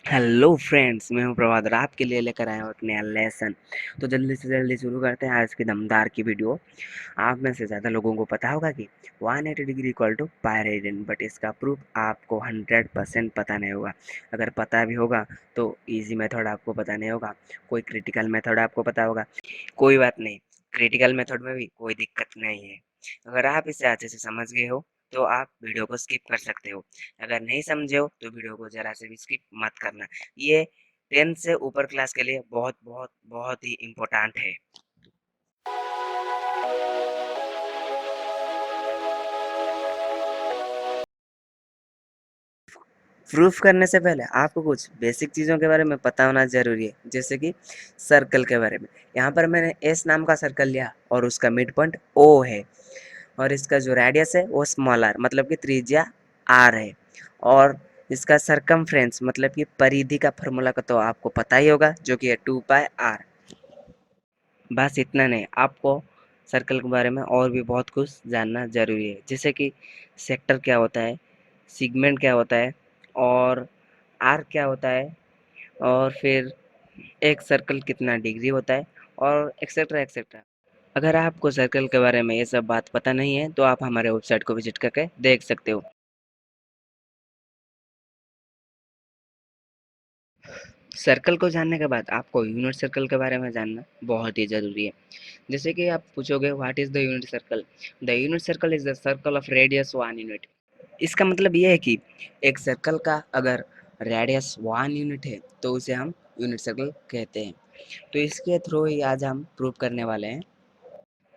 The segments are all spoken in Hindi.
हेलो फ्रेंड्स, मैं हूं प्रभात और आपके लिए लेकर आया हूं एक नया लेसन। तो जल्दी से जल्दी शुरू करते हैं आज की दमदार की वीडियो। आप में से ज़्यादा लोगों को पता होगा कि 180 degree equal to pi radian, but इसका प्रूफ आपको 100% पता नहीं होगा। अगर पता भी होगा तो इजी मेथड आपको पता नहीं होगा, कोई क्रिटिकल मेथड आपको पता होगा। कोई बात नहीं, क्रिटिकल मेथड में भी कोई दिक्कत नहीं है। अगर आप इसे अच्छे से समझ गए हो तो आप वीडियो को स्किप कर सकते हो। अगर नहीं समझे हो तो वीडियो को ज़रा से भी स्किप मत करना। ये 10 से ऊपर क्लास के लिए बहुत बहुत बहुत ही इम्पोर्टेंट है। प्रूफ करने से पहले आपको कुछ बेसिक चीज़ों के बारे में पता होना ज़रूरी है, जैसे कि सर्कल के बारे में। यहाँ पर मैंने एस नाम का सर्कल लिया और उसका मिड पॉइंट ओ है, और इसका जो रेडियस है वो स्मॉल आर मतलब कि त्रिज्या आर है। और इसका सरकमफ्रेंस मतलब कि परिधि का फॉर्मूला का तो आपको पता ही होगा, जो कि है 2πr। बस इतना नहीं, आपको सर्कल के बारे में और भी बहुत कुछ जानना ज़रूरी है, जैसे कि सेक्टर क्या होता है, सेगमेंट क्या होता है, और आर क्या होता है, और फिर एक सर्कल कितना डिग्री होता है, और एक्सेट्रा एक्सेट्रा। अगर आपको सर्कल के बारे में ये सब बात पता नहीं है तो आप हमारे वेबसाइट को विजिट करके देख सकते हो। सर्कल को जानने के बाद आपको यूनिट सर्कल के बारे में जानना बहुत ही ज़रूरी है। जैसे कि आप पूछोगे what is the unit circle. The unit circle is the circle of radius 1 unit. इसका मतलब ये है कि एक सर्कल का अगर रेडियस 1 यूनिट है तो उसे हम यूनिट सर्कल कहते हैं। तो इसके थ्रू ही आज हम प्रूव करने वाले हैं।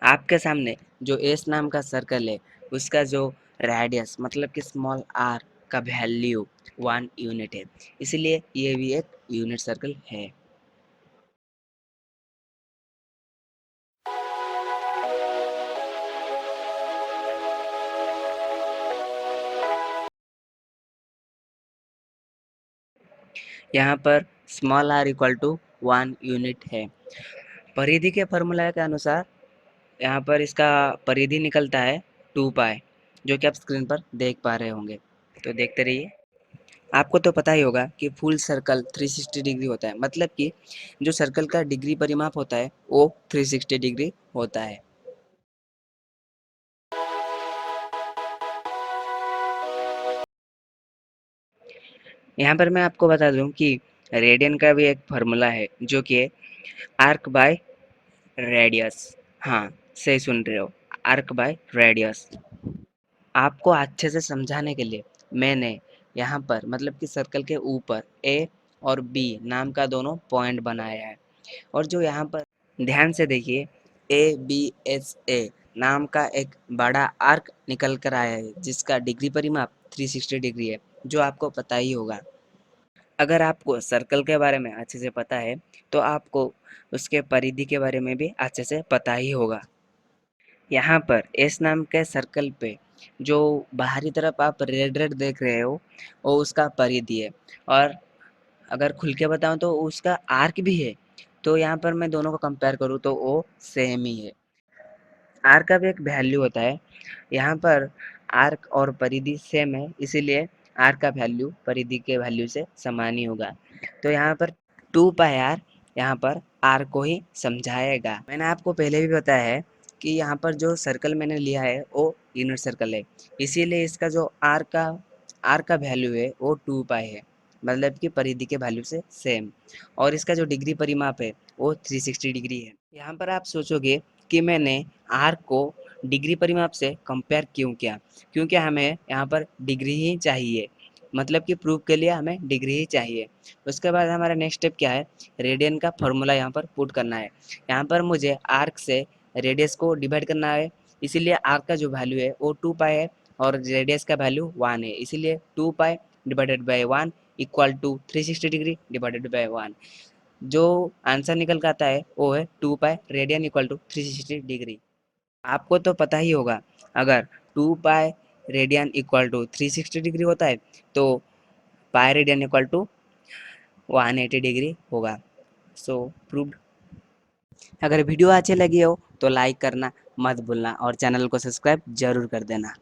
आपके सामने जो एस नाम का सर्कल है उसका जो रेडियस मतलब कि स्मॉल आर का वैल्यू 1 यूनिट है, इसलिए ये भी एक यूनिट सर्कल है। यहाँ पर small R equal to 1 unit है। परिधि के फॉर्मूला के अनुसार यहाँ पर इसका परिधि निकलता है 2π, जो कि आप स्क्रीन पर देख पा रहे होंगे। तो देखते रहिए। आपको तो पता ही होगा कि फुल सर्कल 360 डिग्री होता है, मतलब कि जो सर्कल का डिग्री परिमाप होता है वो 360 डिग्री होता है। यहाँ पर मैं आपको बता दूं कि रेडियन का भी एक फार्मूला है, जो कि है आर्क बाय रेडियस। हाँ, सही सुन रहे हो, आर्क बाय रेडियस। आपको अच्छे से समझाने के लिए मैंने यहाँ पर मतलब कि सर्कल के ऊपर ए और बी नाम का दोनों पॉइंट बनाया है। और जो यहाँ पर ध्यान से देखिए, ABSA नाम का एक बड़ा आर्क निकल कर आया है, जिसका डिग्री परिमाप 360 डिग्री है, जो आपको पता ही होगा। अगर आपको सर्कल के बारे में अच्छे से पता है तो आपको उसके परिधि के बारे में भी अच्छे से पता ही होगा। यहाँ पर एस नाम के सर्कल पे जो बाहरी तरफ आप रेड रेड देख रहे हो वो उसका परिधि है, और अगर खुल के बताऊँ तो उसका आर्क भी है। तो यहाँ पर मैं दोनों को कंपेयर करूँ तो वो सेम ही है। आर्क का भी एक वैल्यू होता है। यहाँ पर आर्क और परिधि सेम है, इसीलिए आर्क का वैल्यू परिधि के वैल्यू से समान ही होगा। तो यहाँ पर 2πr यहाँ पर आर को ही समझाएगा। मैंने आपको पहले भी बताया है कि यहाँ पर जो सर्कल मैंने लिया है वो यूनिट सर्कल है, इसीलिए इसका जो आर का वैल्यू है वो 2π है, मतलब कि परिधि के वैल्यू से सेम। और इसका जो डिग्री परिमाप है वो 360 डिग्री है। यहाँ पर आप सोचोगे कि मैंने आर को डिग्री परिमाप से कंपेयर क्यों किया, क्योंकि हमें यहाँ पर डिग्री ही चाहिए, मतलब कि प्रूफ के लिए हमें डिग्री ही चाहिए। उसके बाद हमारा नेक्स्ट स्टेप क्या है, रेडियन का फॉर्मूला यहाँ पर पुट करना है। यहाँ पर मुझे आर्क से रेडियस को डिवाइड करना है, इसीलिए आर्क का जो वैल्यू है वो 2π है और रेडियस का वैल्यू 1 है, इसीलिए 2π divided by 1 equal to 360 degree divided by 1। जो आंसर निकल कर आता है वो है 2π रेडियन इक्वल टू 360 डिग्री। आपको तो पता ही होगा, अगर 2π रेडियन इक्वल टू 360 डिग्री होता है तो pi radian equal to 180 degree होगा। So proved. अगर वीडियो अच्छी लगी हो तो लाइक करना मत भूलना और चैनल को सब्सक्राइब जरूर कर देना।